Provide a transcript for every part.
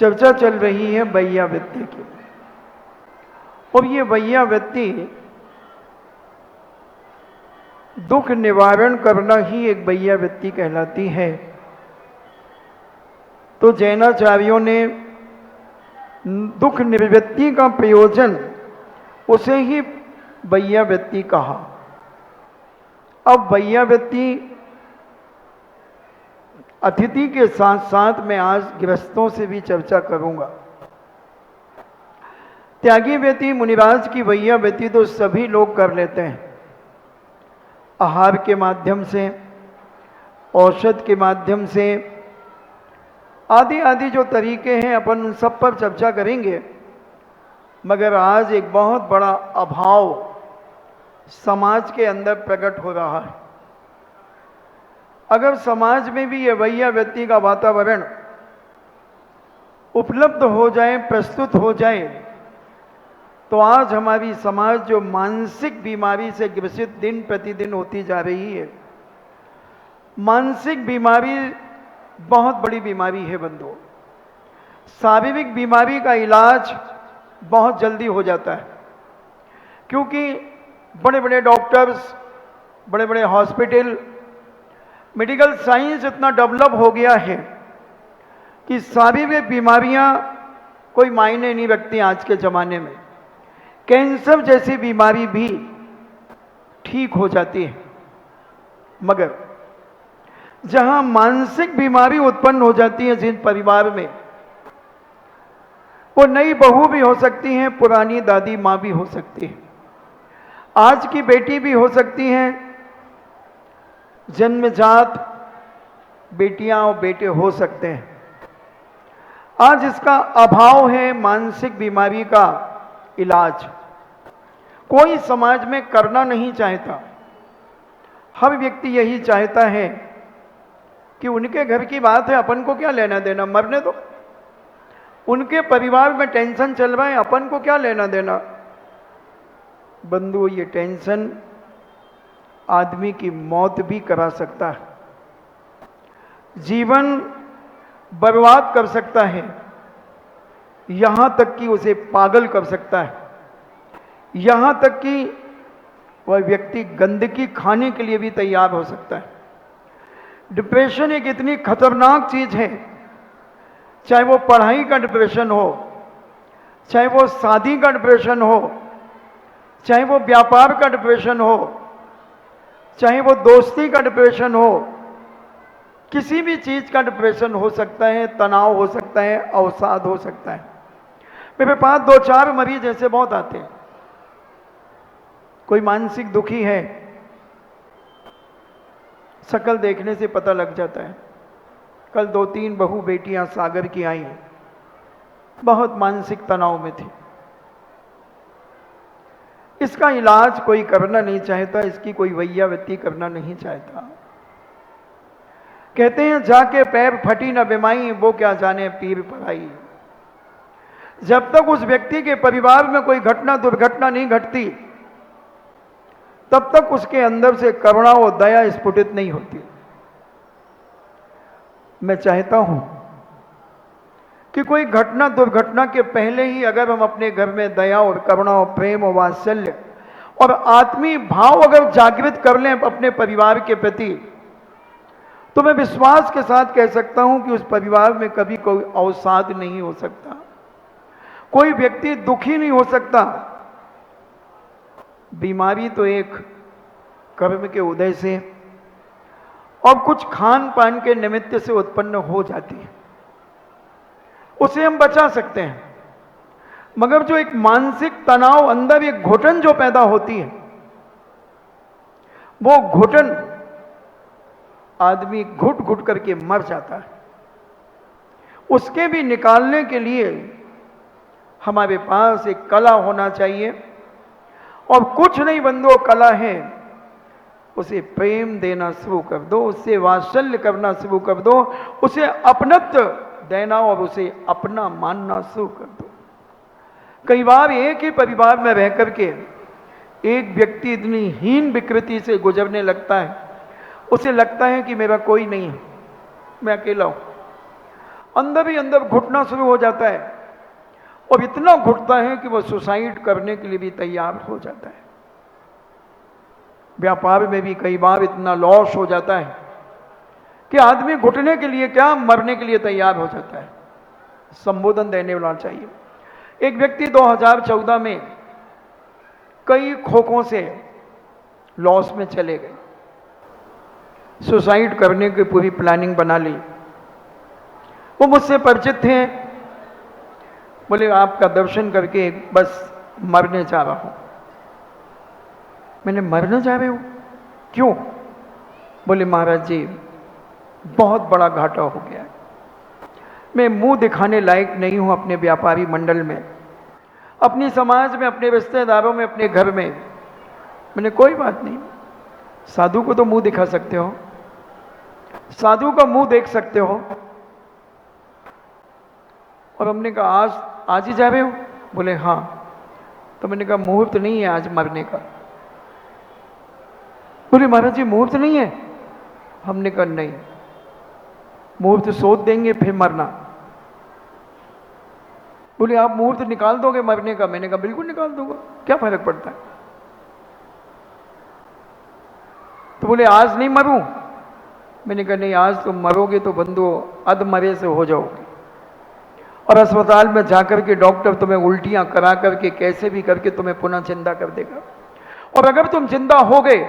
चर्चा चल रही है वैयावृत्ति की। और ये वैयावृत्ति दुख निवारण करना ही एक वैयावृत्ति कहलाती है। तो जैनाचार्यों ने दुख निवृत्ति का प्रयोजन उसे ही वैयावृत्ति कहा। अब वैयावृत्ति अतिथि के साथ साथ मैं आज गृहस्थों से भी चर्चा करूंगा। त्यागी व्यक्ति मुनिराज की वैयावृत्ति तो सभी लोग कर लेते हैं, आहार के माध्यम से, औषध के माध्यम से, आदि आदि जो तरीके हैं अपन उन सब पर चर्चा करेंगे। मगर आज एक बहुत बड़ा अभाव समाज के अंदर प्रकट हो रहा है। अगर समाज में भी ये वैयावृत्ति का वातावरण उपलब्ध हो जाए, प्रस्तुत हो जाए, तो आज हमारी समाज जो मानसिक बीमारी से ग्रसित दिन प्रतिदिन होती जा रही है, मानसिक बीमारी बहुत बड़ी बीमारी है बंधुओं। शारीरिक बीमारी का इलाज बहुत जल्दी हो जाता है, क्योंकि बड़े बड़े डॉक्टर्स, बड़े बड़े हॉस्पिटल, मेडिकल साइंस इतना डेवलप हो गया है कि शारीरिक बीमारियां कोई मायने नहीं रखती। आज के ज़माने में कैंसर जैसी बीमारी भी ठीक हो जाती है। मगर जहां मानसिक बीमारी उत्पन्न हो जाती है जिन परिवार में, वो नई बहू भी हो सकती हैं, पुरानी दादी माँ भी हो सकती है, आज की बेटी भी हो सकती हैं, जन्मजात बेटियां और बेटे हो सकते हैं। आज इसका अभाव है मानसिक बीमारी का इलाज। कोई समाज में करना नहीं चाहता। हर व्यक्ति यही चाहता है कि उनके घर की बात है, अपन को क्या लेना देना, मरने दो। उनके परिवार में टेंशन चल रहा है, अपन को क्या लेना देना। बंधु, ये टेंशन आदमी की मौत भी करा सकता है, जीवन बर्बाद कर सकता है, यहां तक कि उसे पागल कर सकता है, यहां तक कि वह व्यक्ति गंदगी खाने के लिए भी तैयार हो सकता है। डिप्रेशन एक इतनी खतरनाक चीज है, चाहे वो पढ़ाई का डिप्रेशन हो, चाहे वो शादी का डिप्रेशन हो, चाहे वो व्यापार का डिप्रेशन हो, चाहे वो दोस्ती का डिप्रेशन हो, किसी भी चीज का डिप्रेशन हो सकता है, तनाव हो सकता है, अवसाद हो सकता है। मेरे पास 2-4 मरीज ऐसे बहुत आते हैं। कोई मानसिक दुखी है, शक्ल देखने से पता लग जाता है। कल 2-3 बहू बेटियां सागर की आई, बहुत मानसिक तनाव में थी। इसका इलाज कोई करना नहीं चाहता, इसकी कोई वैयावृत्ति करना नहीं चाहता। कहते हैं जाके पैर फटी न बिमाई, वो क्या जाने पीर पराई। जब तक उस व्यक्ति के परिवार में कोई घटना दुर्घटना नहीं घटती, तब तक उसके अंदर से करुणा और दया स्फुटित नहीं होती। मैं चाहता हूं कि कोई घटना दुर्घटना के पहले ही अगर हम अपने घर में दया और करुणा और प्रेम और वात्सल्य और आत्मीय भाव अगर जागृत कर लें अपने परिवार के प्रति, तो मैं विश्वास के साथ कह सकता हूं कि उस परिवार में कभी कोई अवसाद नहीं हो सकता, कोई व्यक्ति दुखी नहीं हो सकता। बीमारी तो एक कर्म के उदय से और कुछ खान पान के निमित्त से उत्पन्न हो जाती है, उसे हम बचा सकते हैं। मगर जो एक मानसिक तनाव, अंदर एक घुटन जो पैदा होती है, वो घुटन आदमी घुट घुट करके मर जाता है। उसके भी निकालने के लिए हमारे पास एक कला होना चाहिए। और कुछ नहीं बंधुओं, कला है उसे प्रेम देना शुरू कर दो, उससे वात्सल्य करना शुरू कर दो, उसे अपनत्व देना और उसे अपना मानना शुरू कर दो। कई बार एक ही परिवार में रह करके एक व्यक्ति इतनी हीन विकृति से गुजरने लगता है, उसे लगता है कि मेरा कोई नहीं है, मैं अकेला हूं। अंदर ही अंदर घुटना शुरू हो जाता है, और इतना घुटता है कि वह सुसाइड करने के लिए भी तैयार हो जाता है। व्यापार में भी कई बार इतना लॉस हो जाता है कि आदमी घुटने के लिए क्या, मरने के लिए तैयार हो जाता है। संबोधन देने वाला चाहिए। एक व्यक्ति 2014 में कई खोखों से लॉस में चले गए, सुसाइड करने की पूरी प्लानिंग बना ली। वो मुझसे परिचित थे, बोले आपका दर्शन करके बस मरने जा रहा हूं। मैंने, मरने जा रहे हो, क्यों? बोले महाराज जी बहुत बड़ा घाटा हो गया है, मैं मुंह दिखाने लायक नहीं हूं अपने व्यापारी मंडल में, अपनी समाज में, अपने रिश्तेदारों में, अपने घर में। मैंने, कोई बात नहीं, साधु को तो मुंह दिखा सकते हो, साधु का मुंह देख सकते हो। और हमने कहा आज ही जा रहे हो? बोले हाँ। तो मैंने कहा मुहूर्त नहीं है आज मरने का। बोले महाराज जी मुहूर्त नहीं है? हमने कहा नहीं, मुहूर्त सोच देंगे फिर मरना। बोले आप मुहूर्त निकाल दोगे मरने का? मैंने कहा बिल्कुल निकाल दूंगा, क्या फर्क पड़ता है। तो बोले आज नहीं मरूं? मैंने कहा नहीं, आज तुम मरोगे तो बंधु अधमरे से हो जाओगे, और अस्पताल में जाकर के डॉक्टर तुम्हें उल्टियां करा करके कैसे भी करके तुम्हें पुनः जिंदा कर देगा। और अगर तुम जिंदा हो गए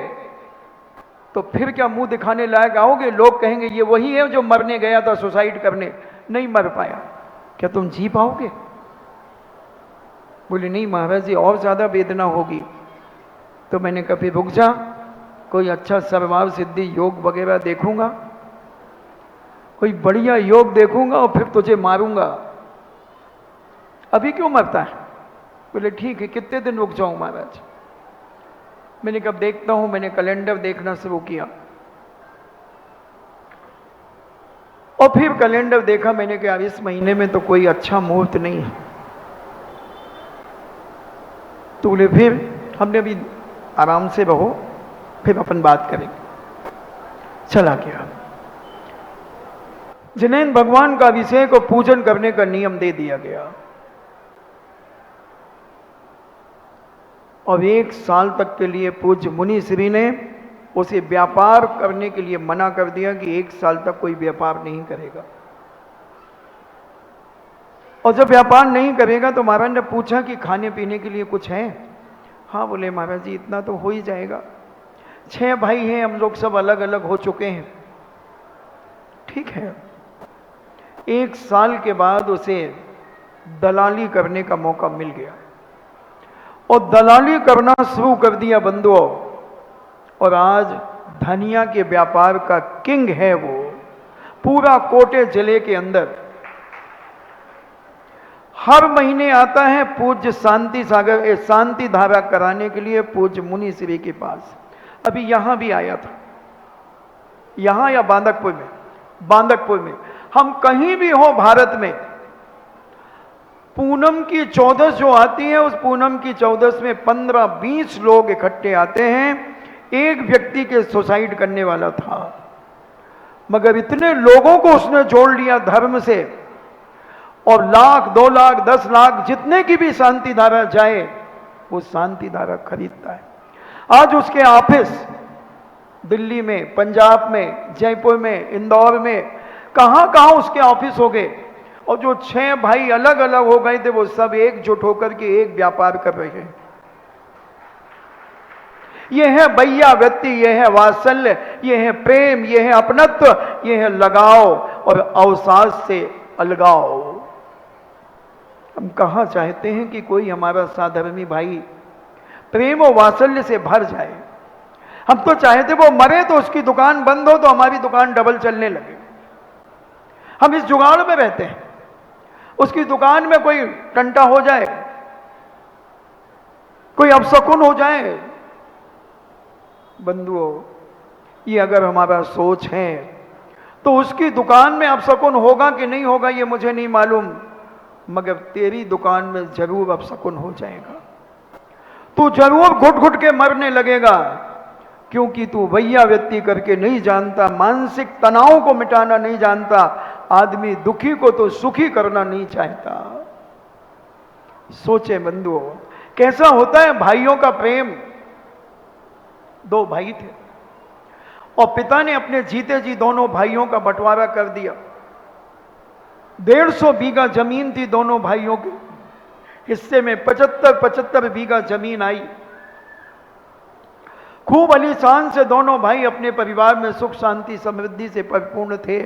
तो फिर क्या मुंह दिखाने लायक आओगे? लोग कहेंगे ये वही है जो मरने गया था सुसाइड करने, नहीं मर पाया, क्या तुम जी पाओगे? बोले नहीं महाराज जी और ज्यादा वेदना होगी। तो मैंने कहा फिर रुक जा, कोई अच्छा सर्वाव सिद्धि योग वगैरह देखूंगा, कोई बढ़िया योग देखूंगा और फिर तुझे मारूंगा, अभी क्यों मरता है? बोले ठीक है, कितने दिन रुक जाऊं महाराज? मैंने कब देखता हूं। मैंने कैलेंडर देखना शुरू किया और फिर कैलेंडर देखा, मैंने कहा इस महीने में तो कोई अच्छा मुहूर्त नहीं है। तो बोले फिर हमने अभी आराम से रहो, फिर अपन बात करेंगे। चला गया। जिनेन भगवान का अभिषेक और पूजन करने का नियम दे दिया गया, और 1 साल तक के लिए पूज्य मुनि श्री ने उसे व्यापार करने के लिए मना कर दिया कि 1 साल तक कोई व्यापार नहीं करेगा। और जब व्यापार नहीं करेगा तो महाराज ने पूछा कि खाने पीने के लिए कुछ है? हाँ। बोले महाराज जी इतना तो हो ही जाएगा, 6 भाई हैं हम लोग, सब अलग अलग हो चुके हैं। ठीक है। 1 साल के बाद उसे दलाली करने का मौका मिल गया और दलाली करना शुरू कर दिया बंधुओं, और आज धनिया के व्यापार का किंग है वो, पूरा कोटे जिले के अंदर। हर महीने आता है पूज्य शांति सागर शांति धारा कराने के लिए पूज्य मुनि श्री के पास। अभी यहां भी आया था, यहां या बांदकपुर में, बांदकपुर में। हम कहीं भी हो भारत में, पूनम की 14 जो आती है, उस पूनम की 14 में 15-20 लोग इकट्ठे आते हैं। एक व्यक्ति के सुसाइड करने वाला था, मगर इतने लोगों को उसने जोड़ लिया धर्म से, और 1 लाख 2 लाख 10 लाख जितने की भी शांति धारा जाए वो शांति धारा खरीदता है। आज उसके ऑफिस दिल्ली में, पंजाब में, जयपुर में, इंदौर में, कहां कहां उसके ऑफिस हो गए, और जो 6 भाई अलग अलग हो गए थे वो सब एकजुट होकर के एक व्यापार कर रहे हैं। यह है भैया व्यक्ति, यह है वात्सल्य, यह है प्रेम, यह है अपनत्व, यह है लगाव और अवसाद से अलगाव। हम कहां चाहते हैं कि कोई हमारा साधर्मी भाई प्रेम और वात्सल्य से भर जाए। हम तो चाहते वो मरे तो उसकी दुकान बंद हो तो हमारी दुकान डबल चलने लगे। हम इस जुगाड़ में रहते हैं, उसकी दुकान में कोई टंटा हो जाए, कोई अपशकुन हो जाए। बंधुओं, ये अगर हमारा सोच है तो उसकी दुकान में अपशकुन होगा कि नहीं होगा ये मुझे नहीं मालूम, मगर तेरी दुकान में जरूर अपशकुन हो जाएगा। तू जरूर घुट घुट के मरने लगेगा, क्योंकि तू भैया व्यक्ति करके नहीं जानता, मानसिक तनाव को मिटाना नहीं जानता, आदमी दुखी को तो सुखी करना नहीं चाहता। सोचे बंधुओं, कैसा होता है भाइयों का प्रेम। दो भाई थे और पिता ने अपने जीते जी दोनों भाइयों का बंटवारा कर दिया। 150 बीघा जमीन थी दोनों भाइयों के हिस्से में, 75 बीघा जमीन आई। खूब अलीशान से दोनों भाई अपने परिवार में सुख शांति समृद्धि से परिपूर्ण थे।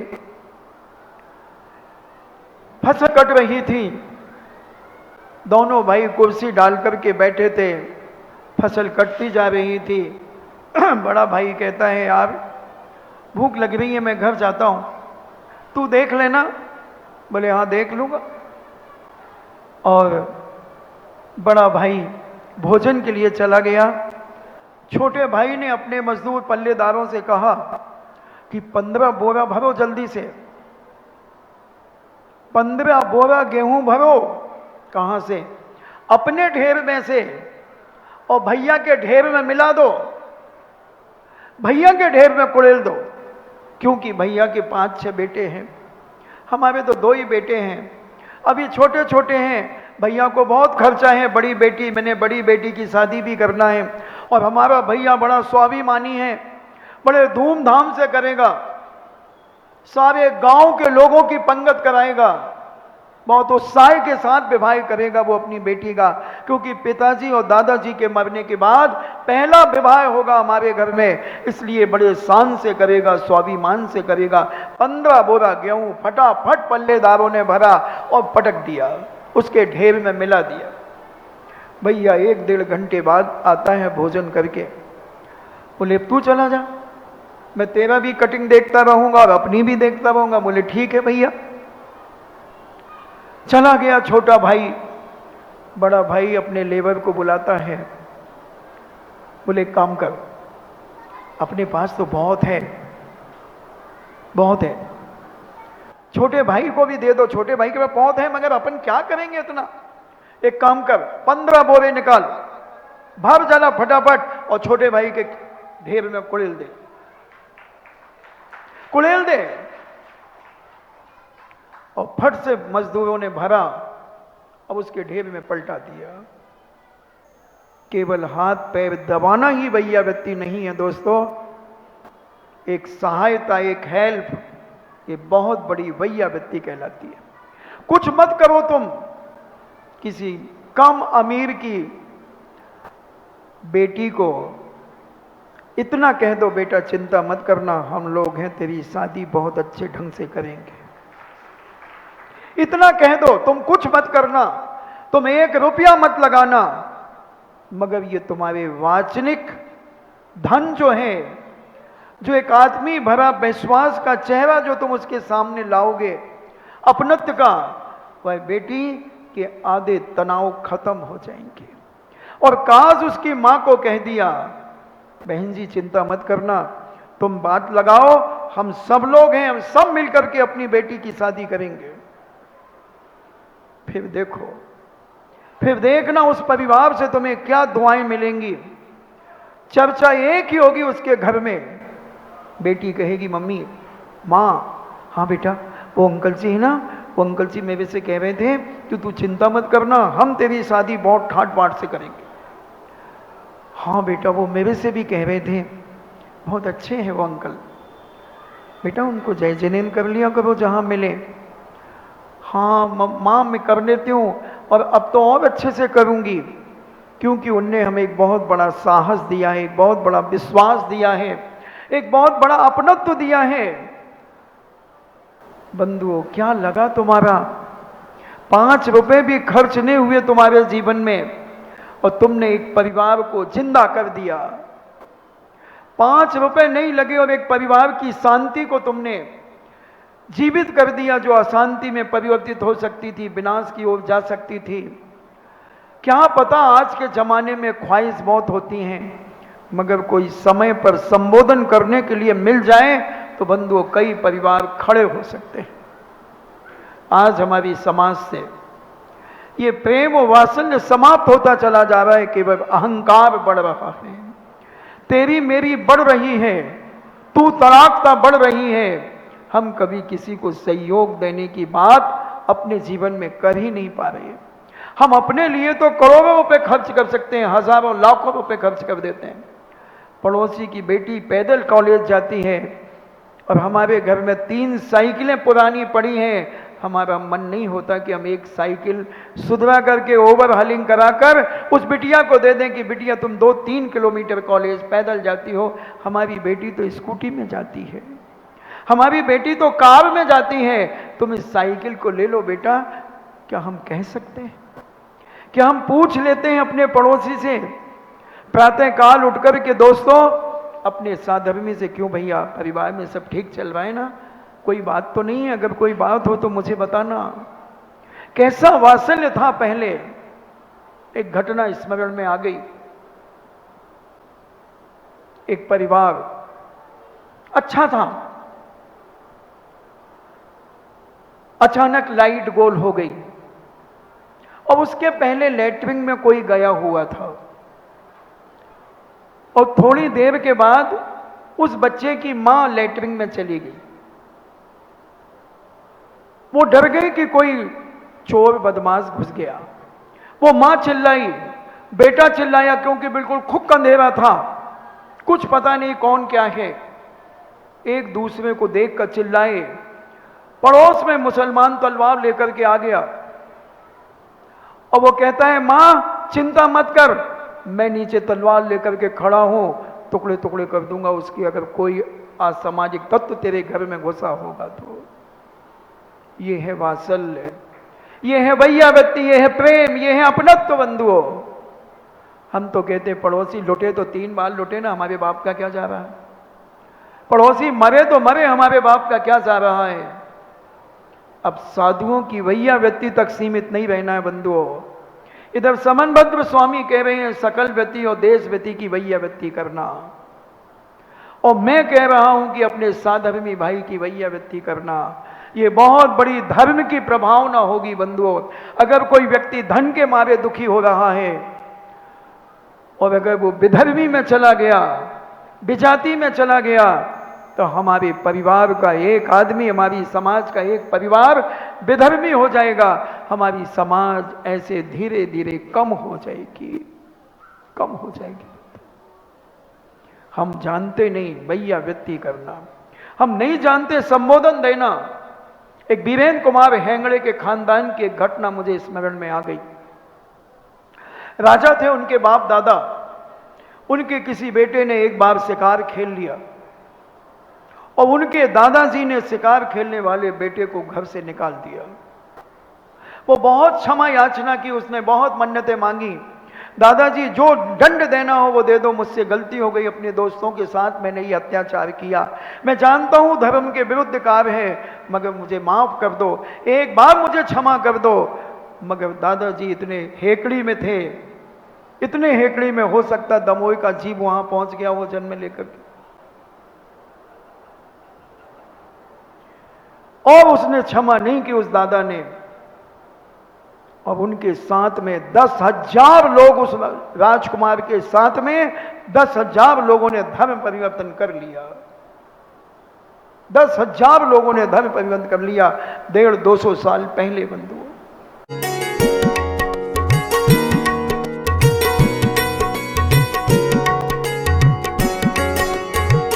फसल कट रही थी, दोनों भाई कुर्सी डाल करके बैठे थे, फसल कटती जा रही थी। बड़ा भाई कहता है, यार भूख लग रही है, मैं घर जाता हूं, तू देख लेना। बोले हाँ देख लूंगा। और बड़ा भाई भोजन के लिए चला गया। छोटे भाई ने अपने मजदूर पल्लेदारों से कहा कि 15 बोरा भरो जल्दी से, 15 बोरा गेहूं भरो। कहां से? अपने ढेर में से, और भैया के ढेर में मिला दो, भैया के ढेर में कुड़ेल दो, क्योंकि भैया के 5-6 बेटे हैं, हमारे तो 2 ही बेटे हैं, अभी छोटे छोटे हैं, भैया को बहुत खर्चा है, बड़ी बेटी, मैंने बड़ी बेटी की शादी भी करना है, और हमारा भैया बड़ा स्वाभिमानी है, बड़े धूमधाम से करेगा, सारे गांव के लोगों की पंगत कराएगा, बहुत उत्साह के साथ विवाह करेगा वो अपनी बेटी का, क्योंकि पिताजी और दादाजी के मरने के बाद पहला विवाह होगा हमारे घर में, इसलिए बड़े शान से करेगा, स्वाभिमान से करेगा। 15 बोरा गेहूं फटाफट पल्लेदारों ने भरा और पटक दिया, उसके ढेर में मिला दिया। भैया 1-1.5 घंटे बाद आता है भोजन करके। बोले तू चला जा, मैं तेरा भी कटिंग देखता रहूंगा और अपनी भी देखता रहूंगा। बोले ठीक है भैया। चला गया छोटा भाई। बड़ा भाई अपने लेबर को बुलाता है, बोले काम कर, अपने पास तो बहुत है, बहुत है, छोटे भाई को भी दे दो, छोटे भाई के पास बहुत है, मगर अपन क्या करेंगे इतना। एक काम कर, 15 बोरे निकाल, भर जाना फटाफट, और छोटे भाई के ढेर में कुड़ेल दे, कुड़ेल दे। और फट से मजदूरों ने भरा, अब उसके ढेर में पलटा दिया। केवल हाथ पैर दबाना ही वैयावृत्ति नहीं है दोस्तों, एक सहायता, एक हेल्प, ये बहुत बड़ी वैयावृत्ति कहलाती है। कुछ मत करो तुम, किसी कम अमीर की बेटी को इतना कह दो, बेटा चिंता मत करना, हम लोग हैं, तेरी शादी बहुत अच्छे ढंग से करेंगे, इतना कह दो, तुम कुछ मत करना, तुम 1 रुपया मत लगाना, मगर ये तुम्हारे वाचनिक धन जो है, जो एक आत्मी भरा विश्वास का चेहरा जो तुम उसके सामने लाओगे, अपनत्व का, वह बेटी के आधे तनाव खत्म हो जाएंगे। और काश उसकी मां को कह दिया, बहन जी चिंता मत करना, तुम बात लगाओ, हम सब लोग हैं, हम सब मिलकर के अपनी बेटी की शादी करेंगे। फिर देखो, फिर देखना उस परिवार से तुम्हें क्या दुआएं मिलेंगी। चर्चा एक ही होगी उसके घर में। बेटी कहेगी, मम्मी, माँ, हाँ बेटा, वो अंकल जी है ना, वो अंकल जी मेरे से कह रहे थे कि तू चिंता मत करना, हम तेरी शादी बहुत ठाट बाट से करेंगे। हाँ बेटा, वो मेरे से भी कह रहे थे, बहुत अच्छे हैं वो अंकल, बेटा उनको जय जनेन कर लिया करो जहाँ मिले। हाँ माँ, मैं कर लेती हूँ, और अब तो और अच्छे से करूँगी, क्योंकि उनने हमें एक बहुत बड़ा साहस दिया है, एक बहुत बड़ा विश्वास दिया है, एक बहुत बड़ा अपनत्व दिया है। बंधुओं, क्या लगा तुम्हारा? 5 रुपए भी खर्च नहीं हुए तुम्हारे जीवन में, और तुमने एक परिवार को जिंदा कर दिया। 5 रुपए नहीं लगे और एक परिवार की शांति को तुमने जीवित कर दिया, जो अशांति में परिवर्तित हो सकती थी, विनाश की ओर जा सकती थी। क्या पता आज के जमाने में ख्वाहिश बहुत होती हैं, मगर कोई समय पर संबोधन करने के लिए मिल जाए तो बंधुओं कई परिवार खड़े हो सकते हैं। आज हमारी समाज से ये प्रेम और वात्सल्य समाप्त होता चला जा रहा है, केवल अहंकार बढ़ रहा है, तेरी मेरी बढ़ रही है, तू तराकता बढ़ रही है, हम कभी किसी को सहयोग देने की बात अपने जीवन में कर ही नहीं पा रहे हैं। हम अपने लिए तो करोड़ों रुपए खर्च कर सकते हैं, हजारों लाखों रुपए खर्च कर देते हैं। पड़ोसी की बेटी पैदल कॉलेज जाती है और हमारे घर में 3 साइकिलें पुरानी पड़ी हैं। हमारा मन नहीं होता कि हम एक साइकिल सुधरा करके ओवरहालिंग कराकर उस बिटिया को दे दें कि बिटिया तुम 2-3 किलोमीटर कॉलेज पैदल जाती हो, हमारी बेटी तो स्कूटी में जाती है, हमारी बेटी तो कार में जाती है, तुम इस साइकिल को ले लो बेटा। क्या हम कह सकते हैं? क्या हम पूछ लेते हैं अपने पड़ोसी से प्रातः काल उठकर के, दोस्तों अपने साधर्मी से, क्यों भैया परिवार में सब ठीक चल रहा है ना, कोई बात तो नहीं है, अगर कोई बात हो तो मुझे बताना। कैसा वात्सल्य था पहले। एक घटना स्मरण में आ गई। एक परिवार अच्छा था, अचानक लाइट गोल हो गई और उसके पहले लैट्रिन में कोई गया हुआ था और थोड़ी देर के बाद उस बच्चे की मां लैट्रिन में चली गई। वो डर गई कि कोई चोर बदमाश घुस गया। वो मां चिल्लाई, बेटा चिल्लाया, क्योंकि बिल्कुल खुक अंधेरा था, कुछ पता नहीं कौन क्या है। एक दूसरे को देखकर चिल्लाए। पड़ोस में मुसलमान तलवार लेकर के आ गया और वो कहता है, मां चिंता मत कर, मैं नीचे तलवार लेकर के खड़ा हूं, टुकड़े टुकड़े कर दूंगा उसकी, अगर कोई असामाजिक तत्व तेरे घर में घुसा होगा तो। ये है वात्सल्य, ये है वैयावृत्ति, ये है प्रेम, ये है अपनत्व बंधुओं। हम तो कहते पड़ोसी लुटे तो 3 बार लुटे ना, हमारे बाप का क्या जा रहा है। पड़ोसी मरे तो मरे, हमारे बाप का क्या जा रहा है। अब साधुओं की वैयावृत्ति तक सीमित नहीं रहना है बंधुओं। इधर समनभद्र स्वामी कह रहे हैं सकल व्यक्ति और देश व्यक्ति की वैयावृत्ति करना, और मैं कह रहा हूं कि अपने साधर्मी भाई की वैयावृत्ति करना। ये बहुत बड़ी धर्म की प्रभावना होगी बंधुओं। अगर कोई व्यक्ति धन के मारे दुखी हो रहा है और अगर वो विधर्मी में चला गया, विजाति में चला गया, तो हमारे परिवार का एक आदमी, हमारी समाज का एक परिवार विधर्मी हो जाएगा। हमारी समाज ऐसे धीरे धीरे कम हो जाएगी, कम हो जाएगी। हम जानते नहीं वैयावृत्ति करना, हम नहीं जानते संबोधन देना। एक वीरेंद्र कुमार हेंगड़े के खानदान की एक घटना मुझे स्मरण में आ गई। राजा थे उनके बाप दादा, उनके किसी बेटे ने एक बार शिकार खेल लिया और उनके दादाजी ने शिकार खेलने वाले बेटे को घर से निकाल दिया। वो बहुत क्षमा याचना की, उसने बहुत मन्नतें मांगी, दादाजी जो दंड देना हो वो दे दो, मुझसे गलती हो गई, अपने दोस्तों के साथ मैंने ये अत्याचार किया, मैं जानता हूं धर्म के विरुद्ध कार्य है, मगर मुझे माफ कर दो, एक बार मुझे क्षमा कर दो। मगर दादाजी इतने हेकड़ी में थे, इतने हेकड़ी में हो सकता दमोई का जीव वहां पहुंच गया वो जन्म लेकर के, और उसने क्षमा नहीं की उस दादा ने। और उनके साथ में 10,000 लोग, उस राजकुमार के साथ में 10,000 लोगों ने धर्म परिवर्तन कर लिया। 10,000 लोगों ने धर्म परिवर्तन कर लिया 150-200 साल पहले बंधुओं।